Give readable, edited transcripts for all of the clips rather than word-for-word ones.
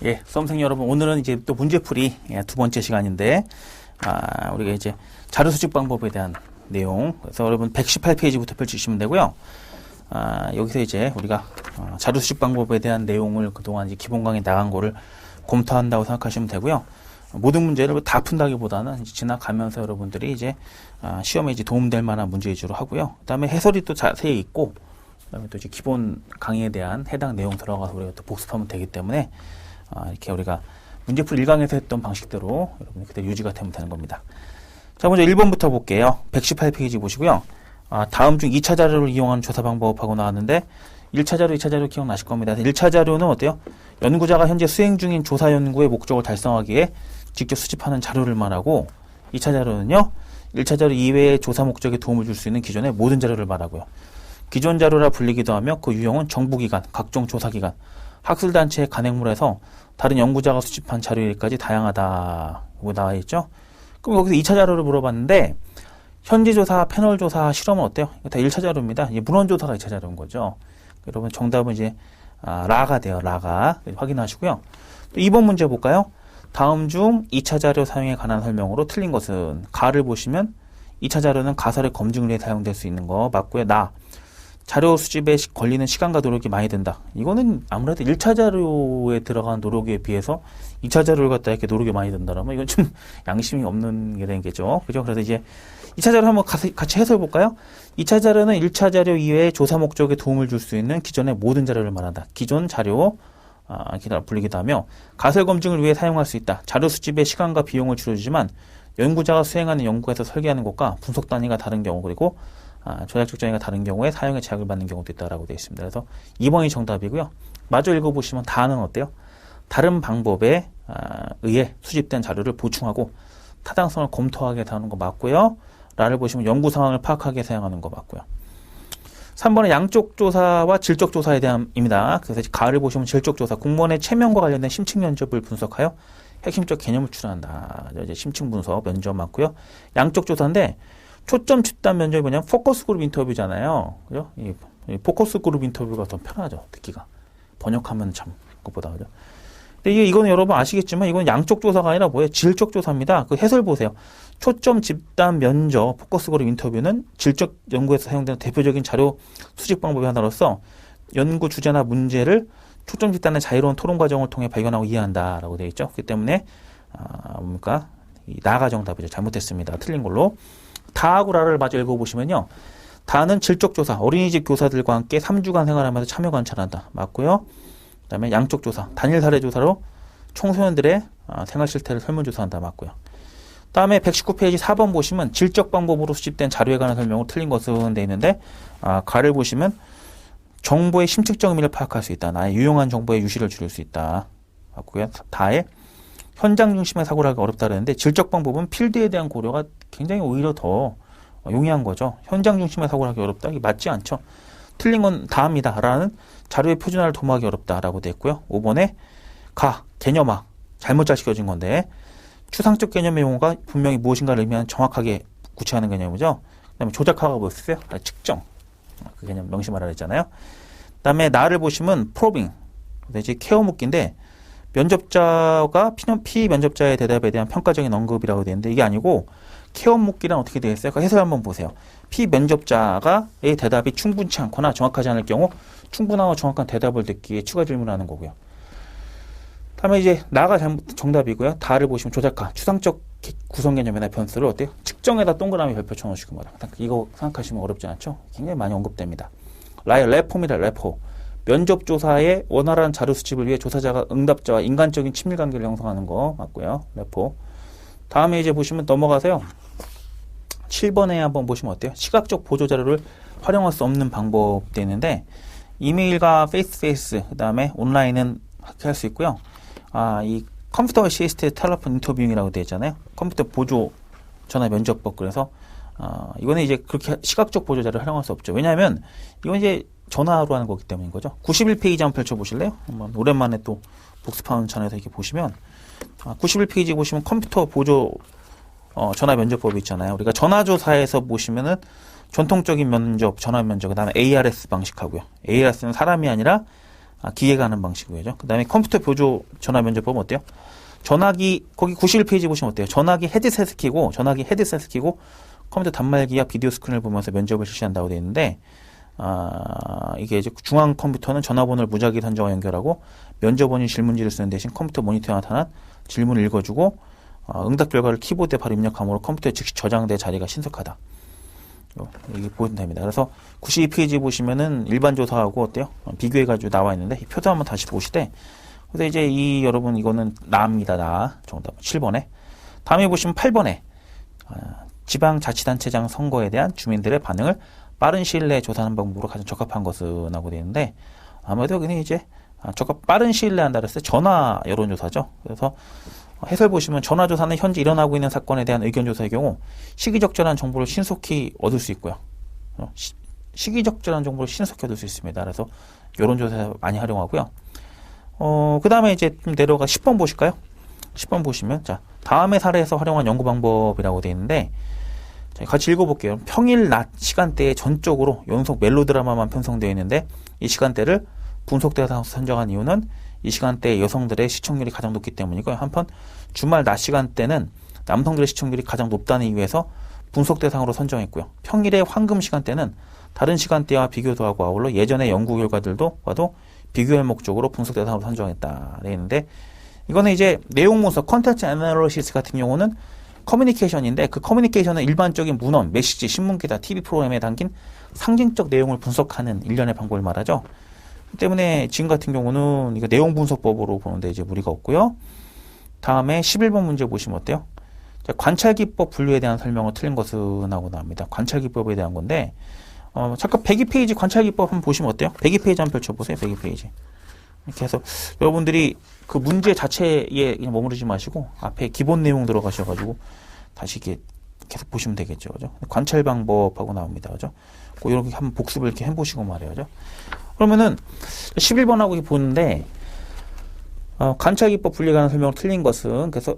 예, 수험생 여러분, 오늘은 이제 또 문제풀이 두 번째 시간인데, 우리가 이제 자료 수집 방법에 대한 내용, 그래서 여러분 118페이지부터 펼치시면 되고요. 여기서 이제 우리가 자료 수집 방법에 대한 내용을 그동안 이제 기본 강의 나간 거를 검토한다고 생각하시면 되고요. 모든 문제를 다 푼다기보다는 이제 지나가면서 여러분들이 이제 시험에 이제 도움될 만한 문제 위주로 하고요. 그 다음에 해설이 또 자세히 있고, 그 다음에 또 이제 기본 강의에 대한 해당 내용 들어가서 우리가 또 복습하면 되기 때문에 이렇게 우리가 문제풀이 1강에서 했던 방식대로 여러분이 그때 유지가 되면 되는 겁니다. 자, 먼저 1번부터 볼게요. 118페이지 보시고요. 다음 중 2차 자료를 이용하는 조사 방법하고 나왔는데 1차 자료, 2차 자료 기억나실 겁니다. 1차 자료는 어때요? 연구자가 현재 수행 중인 조사 연구의 목적을 달성하기 위해 직접 수집하는 자료를 말하고 2차 자료는요. 1차 자료 이외의 조사 목적에 도움을 줄 수 있는 기존의 모든 자료를 말하고요. 기존 자료라 불리기도 하며 그 유형은 정부기관, 각종 조사기관, 학술단체의 간행물에서 다른 연구자가 수집한 자료일까지 다양하다고 나와 있죠. 그럼 여기서 2차 자료를 물어봤는데 현지 조사, 패널 조사, 실험은 어때요? 이거 다 1차 자료입니다. 이제 문헌 조사가 2차 자료인 거죠. 여러분 정답은 이제 라가 돼요. 라가 확인하시고요. 또 2번 문제 볼까요? 다음 중 2차 자료 사용에 관한 설명으로 틀린 것은 가를 보시면 2차 자료는 가설의 검증을 위해 사용될 수 있는 거 맞고요. 나 자료 수집에 걸리는 시간과 노력이 많이 든다. 이거는 아무래도 1차 자료에 들어간 노력에 비해서 2차 자료를 갖다 이렇게 노력이 많이 든다라면 이건 좀 양심이 없는 게 되는 거죠. 그죠? 그래서 이제 2차 자료 한번 같이 해석해 볼까요? 2차 자료는 1차 자료 이외에 조사 목적에 도움을 줄 수 있는 기존의 모든 자료를 말한다. 기존 자료, 불리기도 하며 가설 검증을 위해 사용할 수 있다. 자료 수집에 시간과 비용을 줄여주지만 연구자가 수행하는 연구에서 설계하는 것과 분석 단위가 다른 경우 그리고 조작 측정이가 다른 경우에 사용에 제약을 받는 경우도 있다라고 되어 있습니다. 그래서 2번이 정답이고요. 마저 읽어보시면 다는 어때요? 다른 방법에 의해 수집된 자료를 보충하고 타당성을 검토하게 하는 거 맞고요. 라를 보시면 연구 상황을 파악하게 사용하는 거 맞고요. 3번은 양쪽 조사와 질적 조사에 대한입니다. 그래서 가를 보시면 질적 조사, 공무원의 체면과 관련된 심층 면접을 분석하여 핵심적 개념을 추론한다. 이제 심층 분석, 면접 맞고요. 양쪽 조사인데 초점 집단 면접이 뭐냐면 포커스 그룹 인터뷰잖아요. 그죠? 이 포커스 그룹 인터뷰가 더 편하죠. 듣기가. 번역하면 참 그것보다. 그죠? 근데 이거는 여러분 아시겠지만 이건 양쪽 조사가 아니라 뭐예요? 질적 조사입니다. 그 해설 보세요. 초점 집단 면접 포커스 그룹 인터뷰는 질적 연구에서 사용되는 대표적인 자료 수집 방법의 하나로서 연구 주제나 문제를 초점 집단의 자유로운 토론 과정을 통해 발견하고 이해한다라고 되어 있죠. 그렇기 때문에 뭡니까? 이 나가 정답이죠. 잘못됐습니다. 틀린 걸로. 다하고 라를 마저 읽어보시면요. 다는 질적 조사, 어린이집 교사들과 함께 3주간 생활하면서 참여 관찰한다. 맞고요. 그 다음에 양쪽 조사, 단일 사례 조사로 청소년들의 생활 실태를 설문조사한다. 맞고요. 그 다음에 119페이지 4번 보시면 질적 방법으로 수집된 자료에 관한 설명으로 틀린 것은 돼 있는데 가를 보시면 정보의 심층적 의미를 파악할 수 있다. 나의 유용한 정보의 유실을 줄일 수 있다. 맞고요. 다에 현장 중심의 사고를 하기 어렵다 그랬는데 질적 방법은 필드에 대한 고려가 굉장히 오히려 더 용이한 거죠. 현장 중심의 사고를 하기 어렵다. 이게 맞지 않죠. 틀린 건 다합니다. 라는 자료의 표준화를 도모하기 어렵다라고 되어 있고요. 5번에 개념화. 잘못 자식겨진 건데 추상적 개념의 용어가 분명히 무엇인가를 의미하는 정확하게 구체하는 개념이죠. 그 다음에 조작화가 뭐였어요? 측정. 그 개념 명심하라 했잖아요. 그 다음에 나를 보시면 프로빙. 이제 케어 묻기인데 면접자가 피면접자의 대답에 대한 평가적인 언급이라고 되어 있는데 이게 아니고 케어 묻기란 어떻게 되어 있어요? 해설 한번 보세요. 피면접자의 대답이 충분치 않거나 정확하지 않을 경우 충분하고 정확한 대답을 듣기 위해 추가 질문을 하는 거고요. 다음에 이제 나가 정답이고요. 다를 보시면 조작화, 추상적 구성 개념이나 변수를 어때요? 측정에다 동그라미 별표 쳐놓으시고 말이야. 이거 생각하시면 어렵지 않죠? 굉장히 많이 언급됩니다. 레포입니다. 레포. 면접조사의 원활한 자료 수집을 위해 조사자가 응답자와 인간적인 친밀관계를 형성하는 거 맞고요. 레포. 다음에 이제 보시면 넘어가세요. 7번에 한번 보시면 어때요? 시각적 보조자료를 활용할 수 없는 방법 되는데 이메일과 페이스 그 다음에 온라인은 할 수 있고요. 이 컴퓨터 시스템 텔레폰 인터뷰잉이라고 되어 있잖아요. 컴퓨터 보조 전화 면접법. 그래서 이거는 이제 그렇게 시각적 보조자료를 활용할 수 없죠. 왜냐하면 이건 이제 전화로 하는 거기 때문인 거죠. 91페이지 한번 펼쳐보실래요? 한번 오랜만에 또 복습하는 차원에서 이렇게 보시면 91페이지 보시면 컴퓨터 보조 전화 면접법이 있잖아요. 우리가 전화조사에서 보시면은 전통적인 면접, 전화 면접, 그 다음에 ARS 방식하고요. ARS는 사람이 아니라 기계가 하는 방식이죠. 그 다음에 컴퓨터 보조 전화 면접법 어때요? 전화기, 거기 91페이지 보시면 어때요? 전화기 헤드셋을 켜고, 컴퓨터 단말기와 비디오 스크린을 보면서 면접을 실시한다고 되어 있는데, 이게 이제 중앙 컴퓨터는 전화번호를 무작위 선정과 연결하고, 면접원이 질문지를 쓰는 대신 컴퓨터 모니터에 나타난 질문을 읽어주고, 응답 결과를 키보드에 바로 입력함으로 컴퓨터에 즉시 저장돼 자리가 신속하다. 이게 보시면 됩니다. 그래서 92페이지 보시면은 일반 조사하고 어때요? 비교해가지고 나와 있는데, 이 표도 한번 다시 보시되, 그래서 이제 여러분, 이거는 나입니다. 나. 정답 7번에. 다음에 보시면 8번에, 지방자치단체장 선거에 대한 주민들의 반응을 빠른 시일 내에 조사하는 방법으로 가장 적합한 것은 하고 되어 있는데, 아무래도 여기는 이제, 빠른 시일 내에 한다 그랬을 때 전화 여론조사죠. 그래서 해설 보시면 전화조사는 현재 일어나고 있는 사건에 대한 의견조사의 경우 시기적절한 정보를 신속히 얻을 수 있고요. 시기적절한 정보를 신속히 얻을 수 있습니다. 그래서 여론조사 많이 활용하고요. 그 다음에 이제 좀 내려가 10번 보실까요? 10번 보시면, 자, 다음의 사례에서 활용한 연구 방법이라고 되어 있는데, 자, 같이 읽어볼게요. 평일 낮 시간대에 전적으로 연속 멜로드라마만 편성되어 있는데, 이 시간대를 분석 대상으로 선정한 이유는 이 시간대에 여성들의 시청률이 가장 높기 때문이고요. 한편 주말 낮 시간대는 남성들의 시청률이 가장 높다는 이유에서 분석 대상으로 선정했고요. 평일의 황금 시간대는 다른 시간대와 비교도 하고 아울러 예전의 연구 결과들과도 비교할 목적으로 분석 대상으로 선정했다. 그랬는데 이거는 이제 내용 문서, 컨텐츠 애널리시스 같은 경우는 커뮤니케이션인데 그 커뮤니케이션은 일반적인 문헌, 메시지, 신문 기사, TV 프로그램에 담긴 상징적 내용을 분석하는 일련의 방법을 말하죠. 때문에 지금 같은 경우는 이거 내용 분석법으로 보는데 이제 무리가 없고요. 다음에 11번 문제 보시면 어때요? 자, 관찰기법 분류에 대한 설명을 틀린 것은 하고 나옵니다. 관찰기법에 대한 건데, 잠깐 102페이지 관찰기법 한번 보시면 어때요? 102페이지 한번 펼쳐보세요. 102페이지. 이렇게 해서 여러분들이 그 문제 자체에 그냥 머무르지 마시고 앞에 기본 내용 들어가셔가지고 다시 이렇게 계속 보시면 되겠죠. 그죠? 관찰 방법하고 나옵니다. 그죠? 이렇게 한번 복습을 이렇게 해보시고 말이에요. 그죠? 그러면은 11번하고 보는데 관찰기법 분리에 관한 설명을 틀린 것은 그래서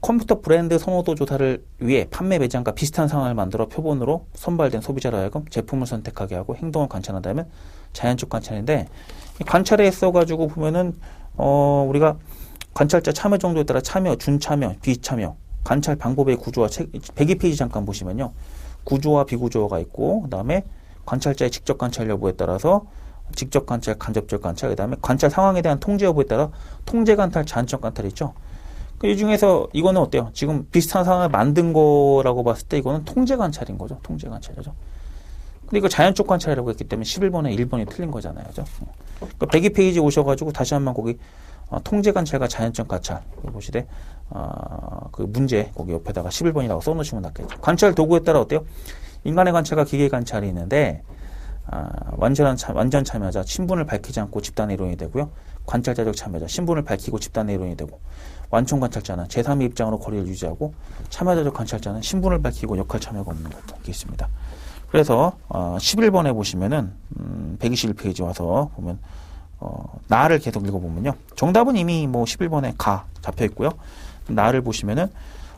컴퓨터 브랜드 선호도 조사를 위해 판매 매장과 비슷한 상황을 만들어 표본으로 선발된 소비자로 하여금 제품을 선택하게 하고 행동을 관찰한다면 자연적 관찰인데 관찰에 써가지고 보면은 우리가 관찰자 참여 정도에 따라 참여, 준참여, 비참여 관찰 방법의 구조와 102페이지 잠깐 보시면요 구조와 비구조가 있고 그 다음에 관찰자의 직접 관찰 여부에 따라서 직접 관찰, 간접적 관찰, 그 다음에 관찰 상황에 대한 통제 여부에 따라 통제 관찰, 제한적 관찰이 있죠. 이 중에서 이거는 어때요? 지금 비슷한 상황을 만든 거라고 봤을 때 이거는 통제 관찰인 거죠. 통제 관찰이죠. 근데 이거 자연적 관찰이라고 했기 때문에 11번에 1번이 틀린 거잖아요. 그죠? 그러니까 102페이지 오셔가지고 다시 한번 거기 통제 관찰과 자연적 관찰 보시되 그 문제 거기 옆에다가 11번이라고 써놓으시면 낫겠죠. 관찰 도구에 따라 어때요? 인간의 관찰과 기계의 관찰이 있는데 완전 참여자, 신분을 밝히지 않고 집단의 이론이 되고요. 관찰자적 참여자, 신분을 밝히고 집단의 이론이 되고 완충 관찰자는 제3의 입장으로 거리를 유지하고 참여자적 관찰자는 신분을 밝히고 역할 참여가 없는 것도 있습니다. 그래서 11번에 보시면은 121페이지 와서 보면 나를 계속 읽어보면요. 정답은 이미 뭐 11번에 잡혀 있고요. 나를 보시면은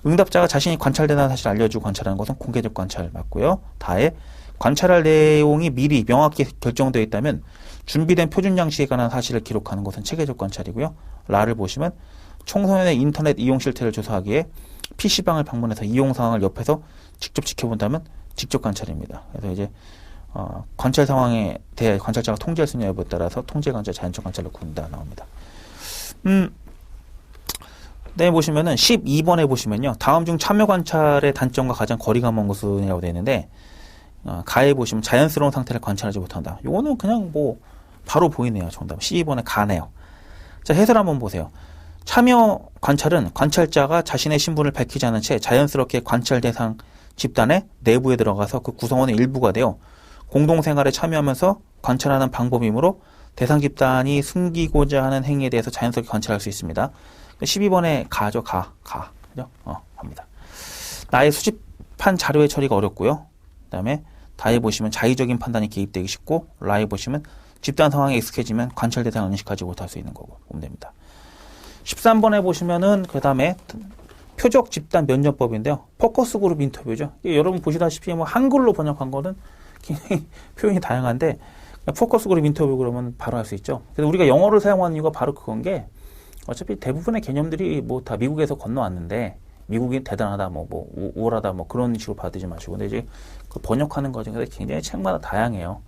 응답자가 자신이 관찰되는 사실을 알려주고 관찰하는 것은 공개적 관찰 맞고요. 다에 관찰할 내용이 미리 명확히 결정되어 있다면 준비된 표준 양식에 관한 사실을 기록하는 것은 체계적 관찰이고요. 라를 보시면 청소년의 인터넷 이용 실태를 조사하기에 PC방을 방문해서 이용 상황을 옆에서 직접 지켜본다면 직접 관찰입니다. 그래서 이제 관찰 상황에 대해 관찰자가 통제할 수 있냐 여부에 따라서 통제 관찰, 자연적 관찰로 구분다 나옵니다. 네, 보시면은 12번에 보시면요. 다음 중 참여 관찰의 단점과 가장 거리가 먼 것은이라고 되어 있는데 가에 보시면 자연스러운 상태를 관찰하지 못한다. 요거는 그냥 뭐 바로 보이네요. 정답 12번에 가네요. 자, 해설 한번 보세요. 참여 관찰은 관찰자가 자신의 신분을 밝히지 않은 채 자연스럽게 관찰 대상 집단의 내부에 들어가서 그 구성원의 일부가 되어 공동생활에 참여하면서 관찰하는 방법이므로 대상 집단이 숨기고자 하는 행위에 대해서 자연스럽게 관찰할 수 있습니다. 12번에 가죠. 그죠? 갑니다. 나의 수집한 자료의 처리가 어렵고요. 그 다음에 다에 보시면 자의적인 판단이 개입되기 쉽고 라에 보시면 집단 상황에 익숙해지면 관찰 대상을 인식하지 못할 수 있는 거고 보면 됩니다. 13번에 보시면은 그 다음에 표적 집단 면접법인데요. 포커스 그룹 인터뷰죠. 여러분 보시다시피 뭐 한글로 번역한 거는 굉장히 표현이 다양한데 포커스 그룹 인터뷰 그러면 바로 할 수 있죠. 그래서 우리가 영어를 사용하는 이유가 바로 그건 게 어차피 대부분의 개념들이 뭐 다 미국에서 건너왔는데 미국이 대단하다, 우월하다, 그런 식으로 받으지 마시고. 근데 이제 그 번역하는 과정에서 굉장히 책마다 다양해요.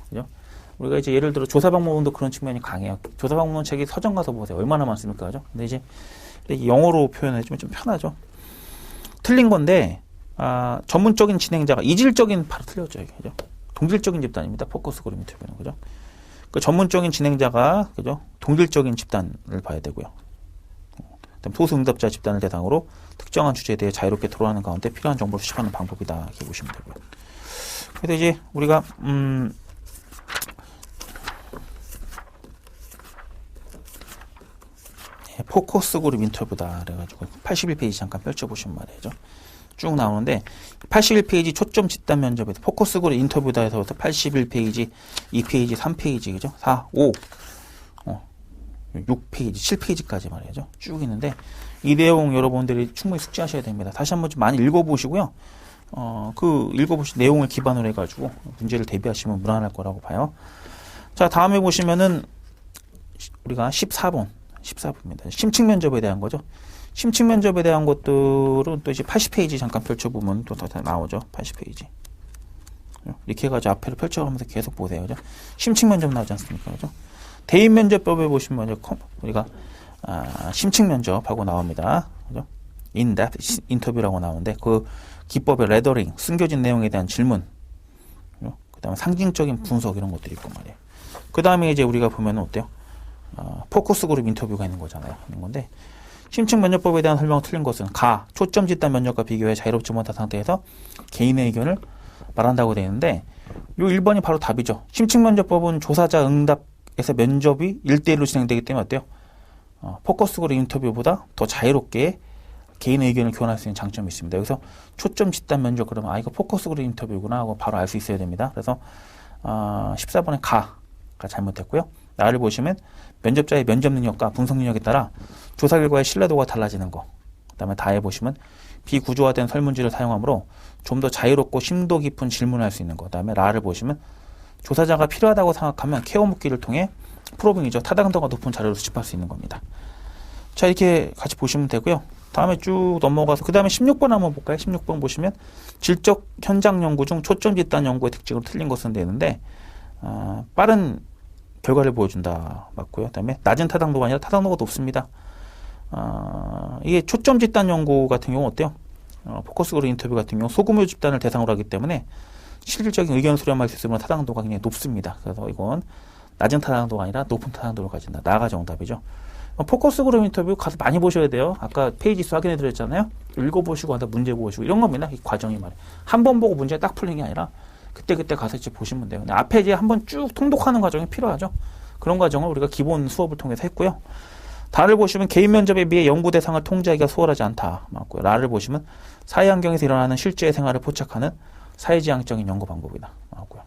그죠? 우리가 이제 예를 들어 조사방문도 그런 측면이 강해요. 조사방문 책이 서점 가서 보세요. 얼마나 많습니까? 그죠? 근데 이제 영어로 표현해주면 좀 편하죠. 틀린 건데, 전문적인 진행자가 이질적인 바로 틀렸죠. 그죠? 동질적인 집단입니다. 포커스 그룹 인터뷰는. 그죠? 그 전문적인 진행자가, 그죠? 동질적인 집단을 봐야 되고요. 소수 응답자 집단을 대상으로 특정한 주제에 대해 자유롭게 토론하는 가운데 필요한 정보를 수집하는 방법이다. 이렇게 보시면 되고요. 그래서 이제 우리가 포커스 그룹 인터뷰다. 그래가지고 81페이지 잠깐 펼쳐보시면 말이죠. 쭉 나오는데 81페이지 초점 집단 면접에서 포커스 그룹 인터뷰다 해서부터 81페이지, 2페이지, 3페이지, 그죠? 4, 5, 6페이지, 7페이지까지 말이죠. 쭉 있는데 이 내용 여러분들이 충분히 숙지하셔야 됩니다. 다시 한번 좀 많이 읽어보시고요. 읽어보신 내용을 기반으로 해가지고 문제를 대비하시면 무난할 거라고 봐요. 자, 다음에 보시면은 우리가 14번입니다. 심층 면접에 대한 거죠. 심층 면접에 대한 것들은 또 이제 80페이지 잠깐 펼쳐보면 또 다 나오죠. 80페이지. 이렇게 해가지고 앞에를 펼쳐가면서 계속 보세요. 그죠? 심층 면접 나오지 않습니까? 그죠? 대인 면접법에 보시면 우리가 심층 면접하고 나옵니다. 그죠? in-depth 인터뷰라고 나오는데 그 기법의 레더링, 숨겨진 내용에 대한 질문, 그 다음에 상징적인 분석 이런 것들이 있고 말이에요. 그 다음에 이제 우리가 보면 어때요? 포커스 그룹 인터뷰가 있는 거잖아요. 있는 건데 심층 면접법에 대한 설명을 틀린 것은 초점 집단 면접과 비교해 자유롭지 못한 상태에서 개인의 의견을 말한다고 되어 있는데 요 1번이 바로 답이죠. 심층 면접법은 조사자 응답에서 면접이 1대1로 진행되기 때문에 어때요? 포커스 그룹 인터뷰보다 더 자유롭게 개인의 의견을 교환할 수 있는 장점이 있습니다. 여기서 초점 집단 면접 그러면 이거 포커스 그룹 인터뷰구나 하고 바로 알 수 있어야 됩니다. 그래서 14번에 가가 잘못됐고요. 나를 보시면 면접자의 면접 능력과 분석 능력에 따라 조사 결과의 신뢰도가 달라지는 거. 그 다음에 다해 보시면 비구조화된 설문지를 사용하므로 좀 더 자유롭고 심도 깊은 질문을 할 수 있는 거. 그 다음에 라를 보시면 조사자가 필요하다고 생각하면 케어 묻기를 통해 프로빙이죠. 타당도가 높은 자료를 수집할 수 있는 겁니다. 자, 이렇게 같이 보시면 되고요. 다음에 쭉 넘어가서 그 다음에 16번 한번 볼까요? 16번 보시면 질적 현장 연구 중 초점 집단 연구의 특징으로 틀린 것은 되는데 빠른 결과를 보여준다. 맞고요. 그 다음에 낮은 타당도가 아니라 타당도가 높습니다. 이게 초점 집단 연구 같은 경우 어때요? 포커스 그룹 인터뷰 같은 경우 소규모 집단을 대상으로 하기 때문에 실질적인 의견 수렴할 수 있으면 타당도가 굉장히 높습니다. 그래서 이건 낮은 타당도가 아니라 높은 타당도를 가진다. 나가 정답이죠. 포커스 그룹 인터뷰 가서 많이 보셔야 돼요. 아까 페이지 수 확인해 드렸잖아요. 읽어보시고 하다 문제 보시고 이런 겁니다. 이 과정이 말이에요. 한 번 보고 문제 딱 풀린 게 아니라 그때 가서 이제 보시면 돼요. 근데 앞에 이제 한번 쭉 통독하는 과정이 필요하죠. 그런 과정을 우리가 기본 수업을 통해서 했고요. 다를 보시면 개인 면접에 비해 연구 대상을 통제하기가 수월하지 않다. 맞고요. 라를 보시면 사회 환경에서 일어나는 실제 생활을 포착하는 사회지향적인 연구 방법이다. 맞고요.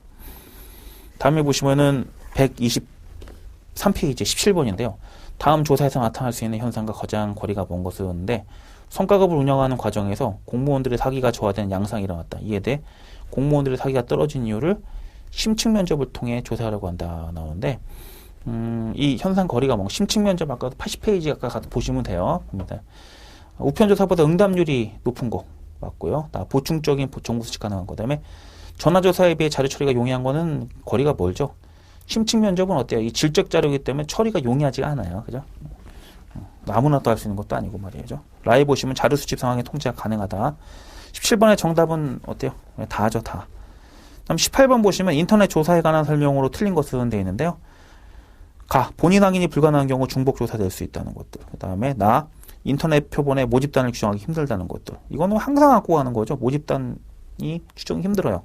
다음에 보시면은 123페이지 17번인데요. 다음 조사에서 나타날 수 있는 현상과 가장 거리가 먼 것이었는데 성과급을 운영하는 과정에서 공무원들의 사기가 저하된 양상이 일어났다. 이에 대해 공무원들의 사기가 떨어진 이유를 심층 면접을 통해 조사하려고 한다 나오는데 이 현상 거리가 뭐 심층 면접 아까 80페이지 아까 가서 보시면 돼요. 우편조사보다 응답률이 높은 거 맞고요. 보충적인 정보 수집 가능한 거. 그다음에 전화조사에 비해 자료 처리가 용이한 거는 거리가 멀죠. 심층 면접은 어때요? 이 질적 자료이기 때문에 처리가 용이하지가 않아요. 그죠? 아무나 또 할 수 있는 것도 아니고 말이죠. 라이 보시면 자료 수집 상황의 통제가 가능하다. 17번의 정답은 어때요? 다 하죠, 다. 그다음 18번 보시면 인터넷 조사에 관한 설명으로 틀린 것은 되어 있는데요. 본인 확인이 불가능한 경우 중복 조사될 수 있다는 것들. 그 다음에 인터넷 표본의 모집단을 규정하기 힘들다는 것들. 이거는 항상 갖고 가는 거죠. 모집단이 추정이 힘들어요.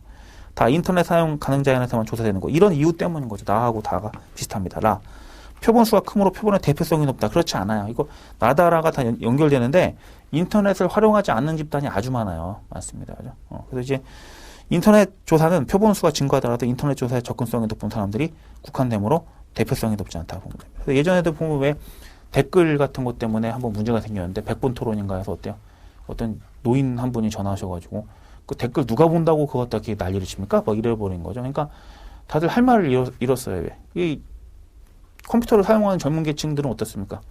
다 인터넷 사용 가능자에 한해서만 조사되는 거. 이런 이유 때문인 거죠. 나하고 다가 비슷합니다. 표본 수가 크므로 표본의 대표성이 높다. 그렇지 않아요. 이거 나다라가 다 연결되는데 인터넷을 활용하지 않는 집단이 아주 많아요. 맞습니다. 그죠? 그래서 이제 인터넷 조사는 표본 수가 증가하더라도 인터넷 조사에 접근성이 높은 사람들이 국한되므로 대표성이 높지 않다고 보면 됩니다. 그래서 예전에도 보면 왜 댓글 같은 것 때문에 한번 문제가 생겼는데 100분 토론인가 해서 어때요? 어떤 노인 한 분이 전화하셔가지고 그 댓글 누가 본다고 그것 다 이렇게 난리를 칩니까? 막 이래버린 거죠. 그러니까 다들 할 말을 잃었어요. 왜? 이 컴퓨터를 사용하는 전문 계층들은 어떻습니까?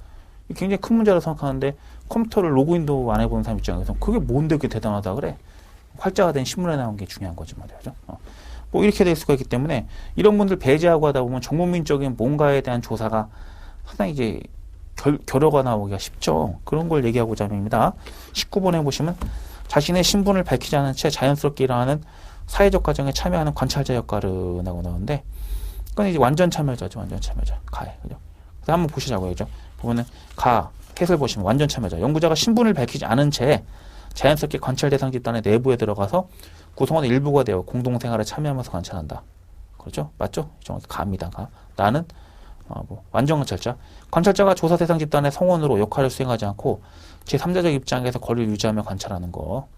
굉장히 큰 문제라고 생각하는데 컴퓨터를 로그인도 안 해보는 사람 입장에서 그게 뭔데 그렇게 대단하다 그래? 활자가 된 신문에 나온 게 중요한 거지 말이죠. 뭐 이렇게 될 수가 있기 때문에 이런 분들 배제하고 하다 보면 전문민적인 뭔가에 대한 조사가 상당히 이제 결과가 나오기가 쉽죠. 그런 걸 얘기하고자 합니다. 19번에 보시면 자신의 신분을 밝히지 않은 채 자연스럽게 일어나는 사회적 과정에 참여하는 관찰자 역할을 하고 나오는데 그건 이제 완전 참여자죠. 완전 참여자. 가해. 그죠? 그래서 한번 보시자고요. 그죠? 보면은 해설 보시면 완전 참여자. 연구자가 신분을 밝히지 않은 채 자연스럽게 관찰 대상 집단의 내부에 들어가서 구성원의 일부가 되어 공동생활에 참여하면서 관찰한다. 그렇죠? 맞죠? 정확히 가입니다. 가. 나는 완전 관찰자. 관찰자가 조사 대상 집단의 성원으로 역할을 수행하지 않고 제3자적 입장에서 거리를 유지하며 관찰하는 거.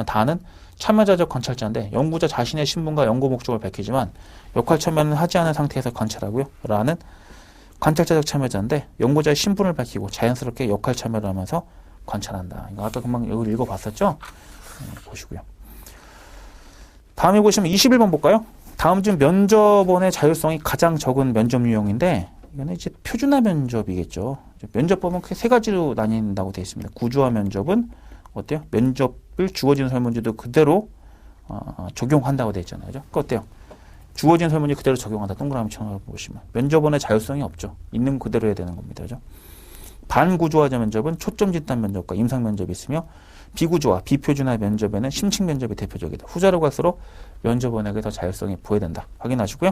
다는 참여자적 관찰자인데 연구자 자신의 신분과 연구 목적을 밝히지만 역할 참여는 하지 않은 상태에서 관찰하고요. 라는 관찰자적 참여자인데 연구자의 신분을 밝히고 자연스럽게 역할 참여를 하면서 관찰한다. 이거 아까 금방 여기 읽어봤었죠? 보시고요. 다음에 보시면 21번 볼까요? 다음 중 면접원의 자율성이 가장 적은 면접 유형인데 이거는 이제 표준화 면접이겠죠. 면접법은 크게 세 가지로 나뉜다고 되어 있습니다. 구조화 면접은 어때요? 면접을 주어진 설문지도 그대로 적용한다고 되어 있잖아요. 그거 어때요? 주어진 설문지 그대로 적용한다. 동그라미 쳐보시면 면접원의 자율성이 없죠. 있는 그대로 해야 되는 겁니다. 그죠? 반구조화자 면접은 초점 집단 면접과 임상 면접이 있으며 비구조화, 비표준화 면접에는 심층 면접이 대표적이다. 후자로 갈수록 면접원에게 더 자율성이 부여된다. 확인하시고요.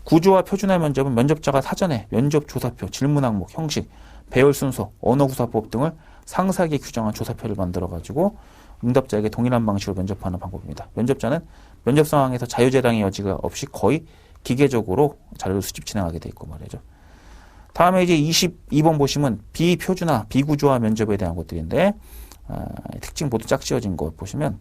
구조화 표준화 면접은 면접자가 사전에 면접 조사표, 질문 항목, 형식, 배열 순서, 언어 구사법 등을 상세하게 규정한 조사표를 만들어가지고 응답자에게 동일한 방식으로 면접하는 방법입니다. 면접자는 면접 상황에서 자유재량의 여지가 없이 거의 기계적으로 자료를 수집 진행하게 돼 있고 말이죠. 다음에 이제 22번 보시면 비표준화, 비구조화 면접에 대한 것들인데 특징 모두 짝지어진 거 보시면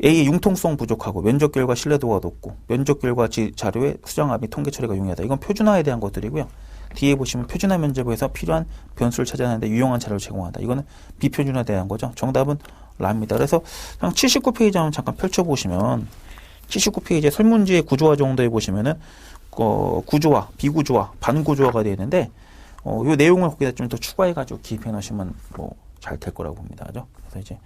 A의 융통성 부족하고 면접 결과 신뢰도가 높고 면접 결과 자료의 수정합 및 통계 처리가 용이하다. 이건 표준화에 대한 것들이고요. 뒤에 보시면 표준화 면접에서 필요한 변수를 찾아내는데 유용한 자료를 제공한다. 이거는 비표준화에 대한 거죠. 정답은 라입니다. 그래서 79페이지 한번 잠깐 펼쳐보시면 79페이지에 설문지의 구조화 정도에 보시면은 구조화, 비구조화, 반구조화가 되어 있는데 이 내용을 거기다 좀 더 추가해가지고 기입해 놓으시면 잘 될 거라고 봅니다. 그죠? 그래서 이제